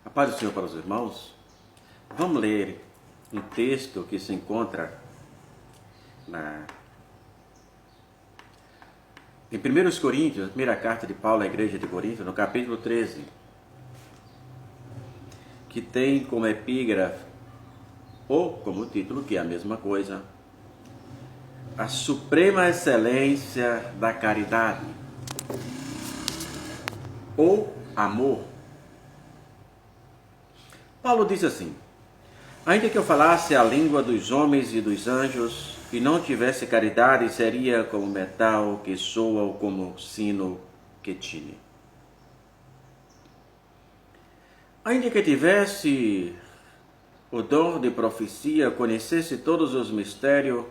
A paz do Senhor para os irmãos. Vamos ler um texto que se encontra em 1 Coríntios, a primeira carta de Paulo à igreja de Corinto, no capítulo 13, que tem como epígrafe, ou como título, que é a mesma coisa, a suprema excelência da caridade, ou amor. Paulo diz assim: ainda que eu falasse a língua dos homens e dos anjos, e não tivesse caridade, seria como metal que soa ou como sino que tine. Ainda que tivesse o dom de profecia, conhecesse todos os mistérios,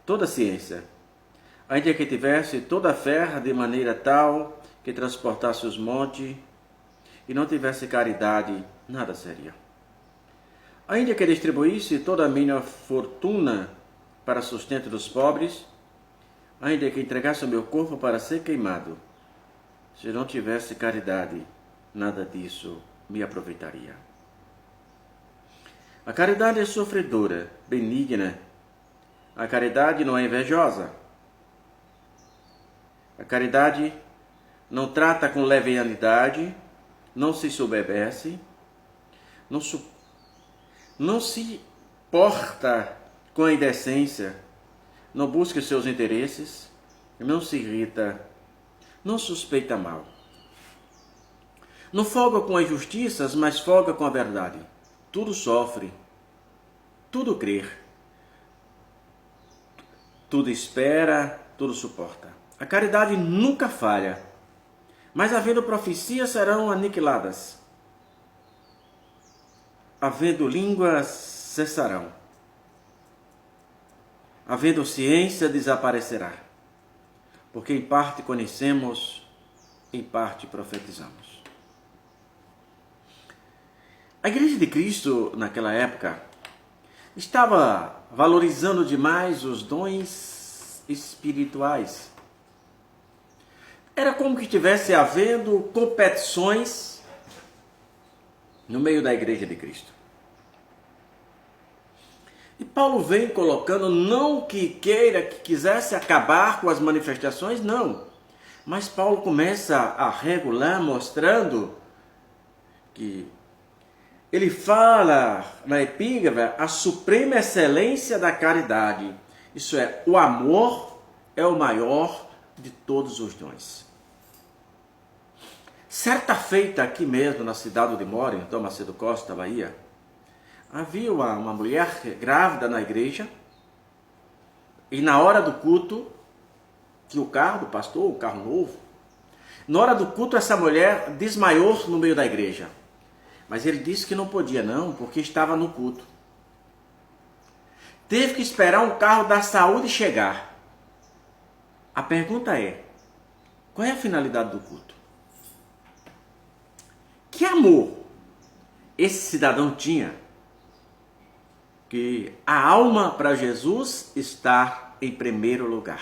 toda a ciência, ainda que tivesse toda a fé de maneira tal que transportasse os montes, e não tivesse caridade, nada seria. Ainda que distribuísse toda a minha fortuna para sustento dos pobres, ainda que entregasse o meu corpo para ser queimado, se não tivesse caridade, nada disso me aproveitaria. A caridade é sofredora, benigna. A caridade não é invejosa. A caridade não trata com leviandade, não se soberbece, não se porta com a indecência, não busca seus interesses, não se irrita, não suspeita mal. Não folga com as injustiças, mas folga com a verdade. Tudo sofre, tudo crê, tudo espera, tudo suporta. A caridade nunca falha, mas havendo profecias serão aniquiladas. Havendo línguas, cessarão. Havendo ciência, desaparecerá. Porque em parte conhecemos, em parte profetizamos. A Igreja de Cristo, naquela época, estava valorizando demais os dons espirituais. Era como que estivesse havendo competições no meio da Igreja de Cristo. E Paulo vem colocando, não que quisesse acabar com as manifestações, não. Mas Paulo começa a regular, mostrando que ele fala na epígrafe a suprema excelência da caridade. Isso é, o amor é o maior de todos os dons. Certa feita aqui mesmo na cidade de Mora, em Dom Macedo Costa, Bahia, havia uma mulher grávida na igreja, e na hora do culto, que o carro do pastor, o carro novo, na hora do culto essa mulher desmaiou no meio da igreja. Mas ele disse que não podia não, porque estava no culto. Teve que esperar um carro da saúde chegar. A pergunta é, qual é a finalidade do culto? Que amor esse cidadão tinha, que a alma para Jesus está em primeiro lugar.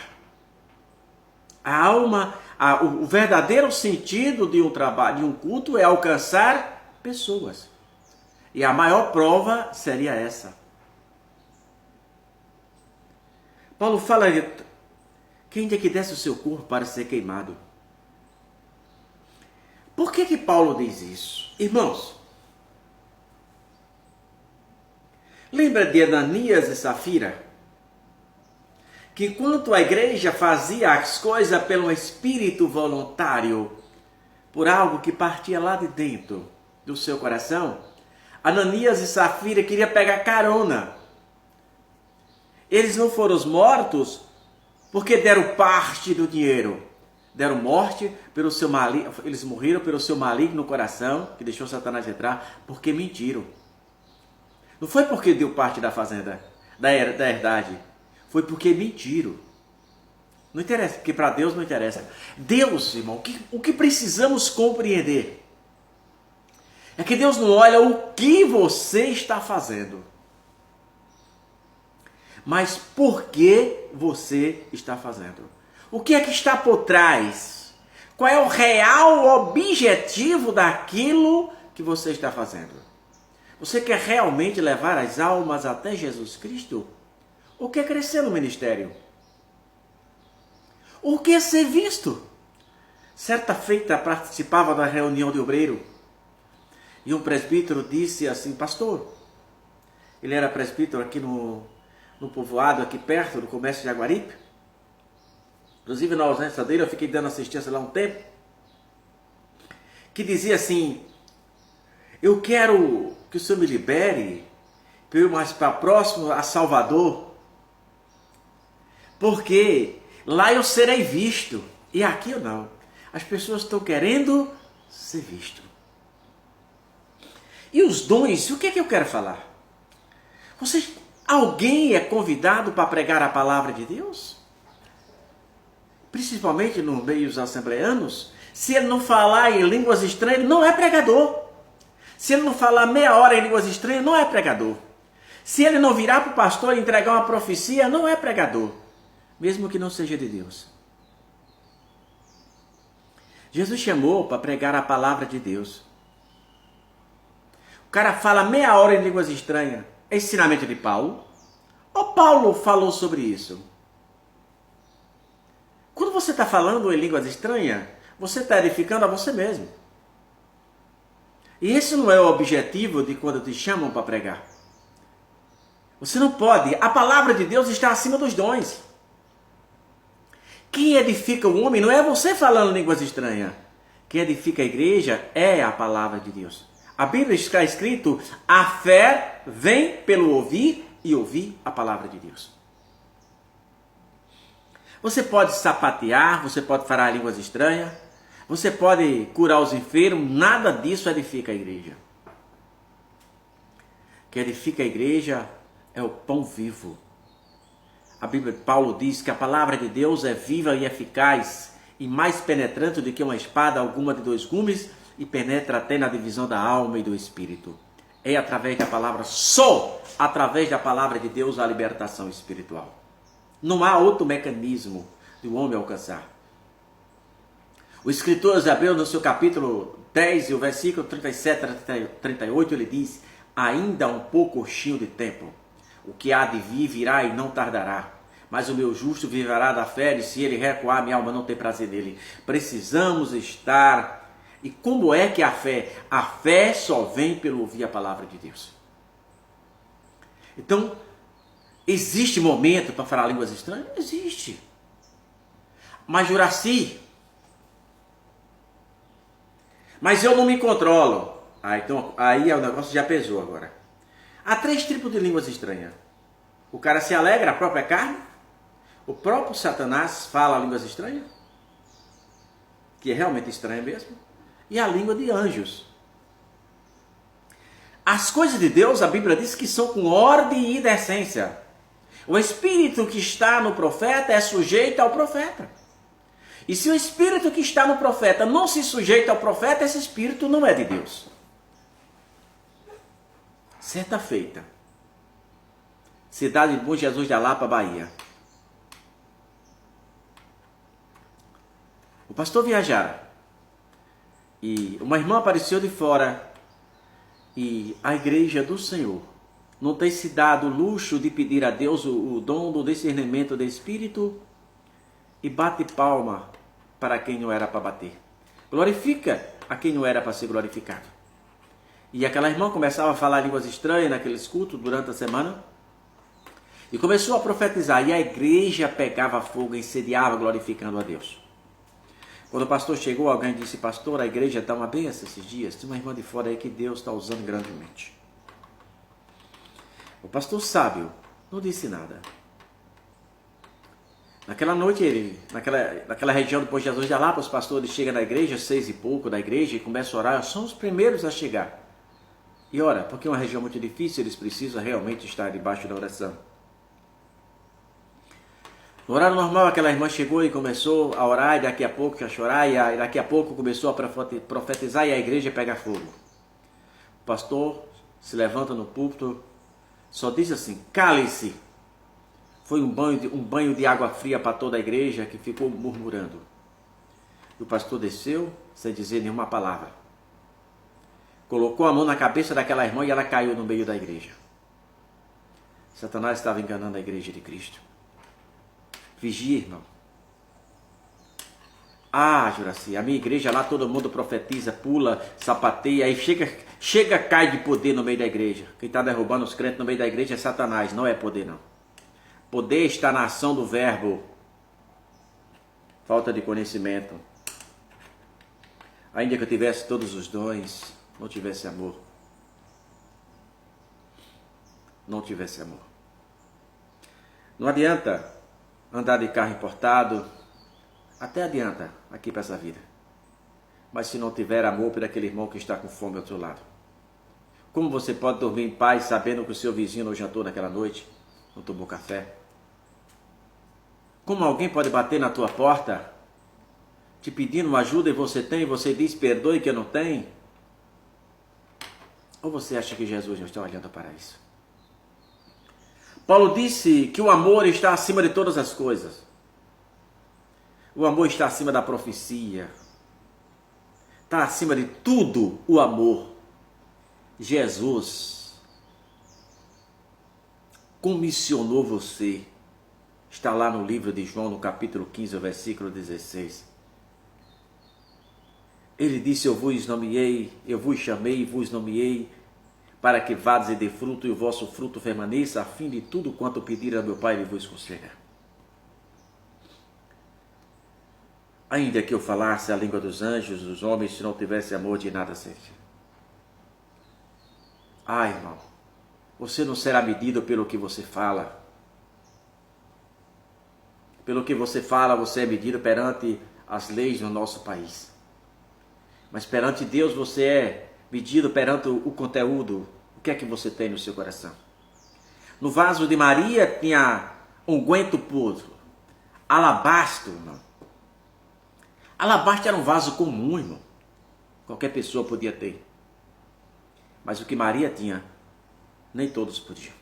A alma, o verdadeiro sentido de um trabalho, de um culto, é alcançar pessoas. E a maior prova seria essa. Paulo fala, quem é que desce o seu corpo para ser queimado? Por que Paulo diz isso? Irmãos, lembra de Ananias e Safira? Que enquanto a igreja fazia as coisas pelo espírito voluntário, por algo que partia lá de dentro do seu coração, Ananias e Safira queriam pegar carona. Eles não foram mortos porque deram parte do dinheiro. Deram morte pelo seu maligno, eles morreram pelo seu maligno coração, que deixou Satanás entrar, porque mentiram. Não foi porque deu parte da fazenda, da herdade. Foi porque mentiram. Não interessa, porque para Deus não interessa. Deus, irmão, o que precisamos compreender é que Deus não olha o que você está fazendo, mas por que você está fazendo. O que é que está por trás? Qual é o real objetivo daquilo que você está fazendo? Você quer realmente levar as almas até Jesus Cristo? Ou quer crescer no ministério? Ou quer ser visto? Certa feita participava da reunião de obreiro e um presbítero disse assim: pastor, ele era presbítero aqui no povoado, aqui perto do comércio de Jaguaripe. Inclusive, na ausência dele, eu fiquei dando assistência lá um tempo. Que dizia assim: eu quero que o senhor me libere para eu ir mais para próximo a Salvador, porque lá eu serei visto e aqui eu não. As pessoas estão querendo ser visto. E os dons, o que é que eu quero falar? Alguém é convidado para pregar a palavra de Deus? Principalmente nos meios assembleanos, se ele não falar em línguas estranhas, ele não é pregador. Se ele não falar meia hora em línguas estranhas, não é pregador. Se ele não virar para o pastor e entregar uma profecia, não é pregador. Mesmo que não seja de Deus. Jesus chamou para pregar a palavra de Deus. O cara fala meia hora em línguas estranhas. É ensinamento de Paulo? Ou Paulo falou sobre isso? Quando você está falando em línguas estranhas, você está edificando a você mesmo. E esse não é o objetivo de quando te chamam para pregar. Você não pode. A palavra de Deus está acima dos dons. Quem edifica o homem não é você falando línguas estranhas. Quem edifica a igreja é a palavra de Deus. A Bíblia está escrito: a fé vem pelo ouvir e ouvir a palavra de Deus. Você pode sapatear, você pode falar línguas estranhas, você pode curar os enfermos, nada disso edifica a igreja. O que edifica a igreja é o pão vivo. A Bíblia de Paulo diz que a palavra de Deus é viva e eficaz e mais penetrante do que uma espada alguma de 2 gumes e penetra até na divisão da alma e do espírito. É através da palavra, só através da palavra de Deus, a libertação espiritual. Não há outro mecanismo de o homem alcançar. O escritor de Hebreus, no seu capítulo 10, e o versículo 37 a 38, ele diz: ainda um pouquinho de tempo, o que há de vir virá e não tardará. Mas o meu justo viverá da fé, e se ele recuar, minha alma não tem prazer nele. Precisamos estar... E como é que a fé? A fé só vem pelo ouvir a palavra de Deus. Então, existe momento para falar línguas estranhas? Existe. Mas Juraci, mas eu não me controlo. Então, aí o negócio já pesou agora. Há 3 tipos de línguas estranhas. O cara se alegra, a própria carne. O próprio Satanás fala línguas estranhas, que é realmente estranha mesmo. E a língua de anjos. As coisas de Deus, a Bíblia diz que são com ordem e decência. O espírito que está no profeta é sujeito ao profeta. E se o espírito que está no profeta não se sujeita ao profeta, esse espírito não é de Deus. Certa feita, cidade de Bom Jesus da Lapa, Bahia. O pastor viajara e uma irmã apareceu de fora e a igreja do Senhor não tem se dado o luxo de pedir a Deus o dom do discernimento do Espírito e bate palma para quem não era para bater. Glorifica a quem não era para ser glorificado. E aquela irmã começava a falar línguas estranhas naqueles cultos durante a semana e começou a profetizar, e a igreja pegava fogo e incendiava glorificando a Deus. Quando o pastor chegou, alguém disse: pastor, a igreja está uma benção esses dias. Tem uma irmã de fora aí que Deus está usando grandemente. O pastor sábio não disse nada. Naquela noite, naquela região do Posto Jesus de Lapa, os pastores chegam na igreja, 6 e pouco da igreja, e começam a orar. São os primeiros a chegar. E ora, porque é uma região muito difícil, eles precisam realmente estar debaixo da oração. No horário normal, aquela irmã chegou e começou a orar, e daqui a pouco a chorar, e daqui a pouco começou a profetizar, e a igreja pega fogo. O pastor se levanta no púlpito, só diz assim: cale-se. Foi um banho de água fria para toda a igreja, que ficou murmurando. E o pastor desceu sem dizer nenhuma palavra. colocou a mão na cabeça daquela irmã e ela caiu no meio da igreja. Satanás estava enganando a igreja de Cristo. Vigia, irmão. Ah, Juraci, a minha igreja lá todo mundo profetiza, pula, sapateia, aí chega, cai de poder no meio da igreja. Quem está derrubando os crentes no meio da igreja é Satanás, não é poder não. Poder está na ação do verbo. Falta de conhecimento. Ainda que eu tivesse todos os dons, não tivesse amor. Não tivesse amor. Não adianta andar de carro importado. Até adianta aqui para essa vida. Mas se não tiver amor por aquele irmão que está com fome ao seu lado. Como você pode dormir em paz sabendo que o seu vizinho não jantou naquela noite? Não tomou café? Como alguém pode bater na tua porta te pedindo uma ajuda e você diz perdoe que eu não tenho? Ou você acha que Jesus não está olhando para isso? Paulo disse que o amor está acima de todas as coisas. O amor está acima da profecia. Está acima de tudo o amor. Jesus comissionou você. Está lá no livro de João, no capítulo 15, versículo 16. Ele disse, eu vos nomeei, eu vos chamei e vos nomeei, para que vades e dê fruto, e o vosso fruto permaneça, a fim de tudo quanto pedir a meu Pai, ele vos conceda. Ainda que eu falasse a língua dos anjos, dos homens, se não tivesse amor, de nada serve. Ah, irmão, você não será medido pelo que você fala. Pelo que você fala, você é medido perante as leis do nosso país. Mas perante Deus, você é medido perante o conteúdo. O que é que você tem no seu coração? No vaso de Maria tinha unguento puro, alabastro, irmão. Alabastro era um vaso comum, irmão. Qualquer pessoa podia ter. Mas o que Maria tinha, nem todos podiam.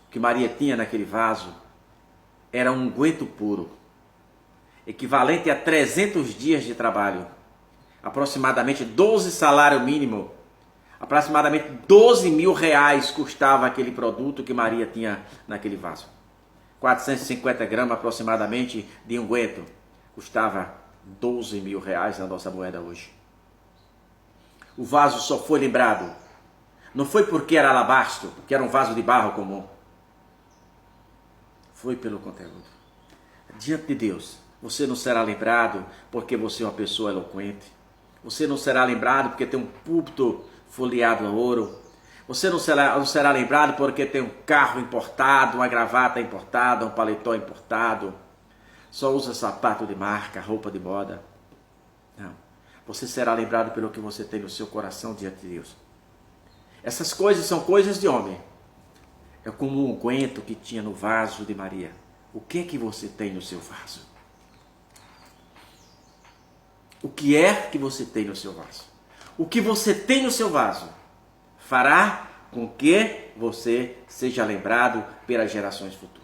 O que Maria tinha naquele vaso era um unguento puro, equivalente a 300 dias de trabalho, aproximadamente 12 salários mínimos, aproximadamente 12 mil reais custava aquele produto que Maria tinha naquele vaso. 450 gramas aproximadamente de unguento. Custava 12 mil reais na nossa moeda hoje. O vaso só foi lembrado. Não foi porque era alabastro, que era um vaso de barro comum. Foi pelo conteúdo. Diante de Deus, você não será lembrado porque você é uma pessoa eloquente. Você não será lembrado porque tem um púlpito folheado a ouro. Você não será lembrado porque tem um carro importado, uma gravata importada, um paletó importado. Só usa sapato de marca, roupa de moda. Não. Você será lembrado pelo que você tem no seu coração diante de Deus. Essas coisas são coisas de homem. É como um unguento que tinha no vaso de Maria. O que é que você tem no seu vaso? O que é que você tem no seu vaso? O que você tem no seu vaso fará com que você seja lembrado pelas gerações futuras.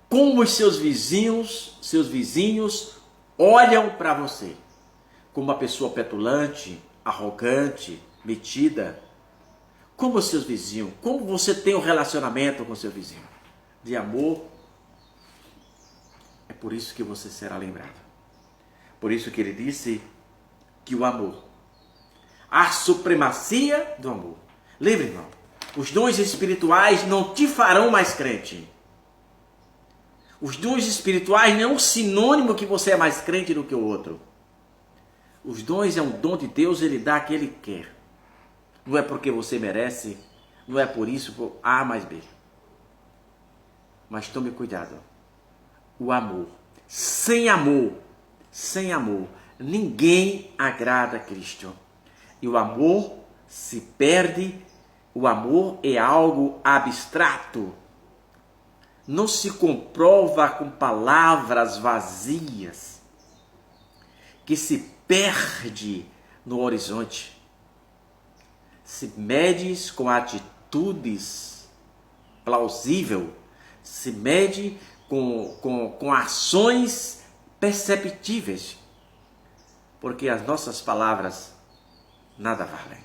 Como os seus vizinhos olham para você como uma pessoa petulante, arrogante, metida. Como os seus vizinhos, como você tem um relacionamento com o seu vizinho? De amor. É por isso que você será lembrado. Por isso que ele disse que o amor, a supremacia do amor. Lembre, irmão, os dons espirituais não te farão mais crente. Os dons espirituais não é um sinônimo que você é mais crente do que o outro. Os dons é um dom de Deus, ele dá a que ele quer. Não é porque você merece, não é por isso, por A mais B. Mas tome cuidado. O amor. Sem amor, ninguém agrada a Cristo. E o amor se perde, o amor é algo abstrato. Não se comprova com palavras vazias, que se perde no horizonte. Se medes com atitudes plausíveis, se mede com ações perceptíveis. porque as nossas palavras nada valem.